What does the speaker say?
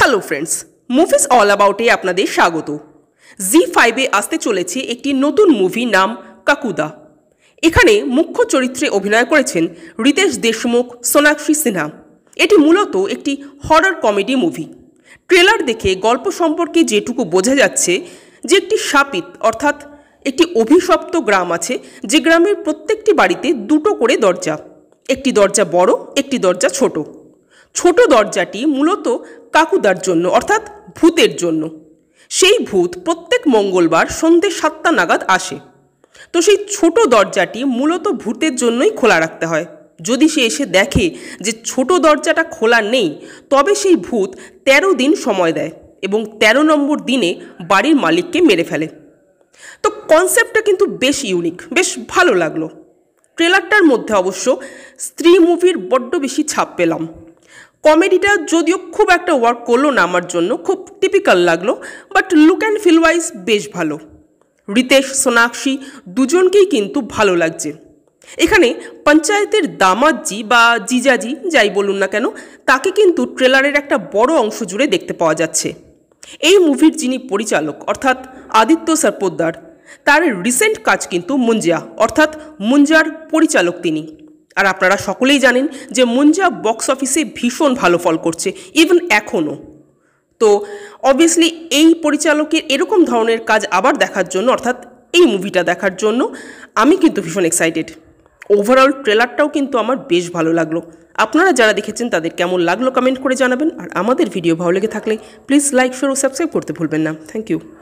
Hello friends, movies all অ্যাবাউটে আপনাদের স্বাগত। জি5-এ আসতে চলেছে একটি নতুন মুভি নাম কাকুদা। এখানে মুখ্য চরিত্রে অভিনয় করেছেন রিতেশ দেশমুখ, সোনাক্ষী সিনহা। এটি মূলত একটি হরর কমেডি মুভি। ট্রেলার দেখে গল্প সম্পর্কে যেটুকু বোঝা যাচ্ছে যে একটি শাপিত অর্থাৎ একটি অভিশপ্ত গ্রাম আছে, যে গ্রামের প্রত্যেকটি বাড়িতে দুটো করে দরজা, একটি দরজা বড়, একটি দরজা ছোট। ছোট দরজাটি মূলত কাকুদার জন্য অর্থাৎ ভূতের জন্য। সেই ভূত প্রত্যেক মঙ্গলবার সন্ধ্যে 7টা নাগাদ আসে। তো সেই ছোট দরজাটি মূলত ভূতের জন্যই খোলা রাখতে হয়। যদি সে এসে দেখে যে ছোট দরজাটা খোলা নেই, তবে সেই ভূত 13 দিন সময় দেয় এবং 13 নম্বর দিনে বাড়ির মালিককে মেরে ফেলে। তো কনসেপ্টটা কিন্তু বেশ ইউনিক, বেশ ভালো লাগলো। ট্রেলারটার মধ্যে অবশ্য স্ত্রী মুভির বড্ড বেশি ছাপ পেলাম। কমেডিটা যদিও খুব একটা ওয়ার্ক করলো না আমার জন্য, খুব টিপিক্যাল লাগলো, but look and feel wise বেশ ভালো। রিতেশ, সোনাক্ষী দুজনকেই কিন্তু ভালো লাগছে। এখানে পঞ্চায়েতের দামাজি বা জিজাজি যাই বলুন না কেন, তাকে কিন্তু ট্রেলারের একটা বড় অংশ জুড়ে দেখতে পাওয়া যাচ্ছে। এই মুভির যিনি পরিচালক অর্থাৎ আদিত্য সরপোদ্দার, তার রিসেন্ট কাজ কিন্তু মুঞ্জা অর্থাৎ মুঞ্জার পরিচালক তিনি। আর আপনারা সকলেই জানেন যে মুঞ্জা বক্স অফিসে ভীষণ ভালো ফল করছে, ইভেন এখনও। তো অবভিয়াসলি এই পরিচালকের এরকম ধরনের কাজ আবার দেখার জন্য অর্থাৎ এই মুভিটা দেখার জন্য আমি কিন্তু ভীষণ এক্সাইটেড। ওভারঅল ট্রেলারটাও কিন্তু আমার বেশ ভালো লাগলো। আপনারা যারা দেখেছেন তাদের কেমন লাগলো কমেন্ট করে জানাবেন। আর আমাদের ভিডিও ভালো লেগে থাকলে প্লিজ লাইক, শেয়ার ও সাবস্ক্রাইব করতে ভুলবেন না। Thank you.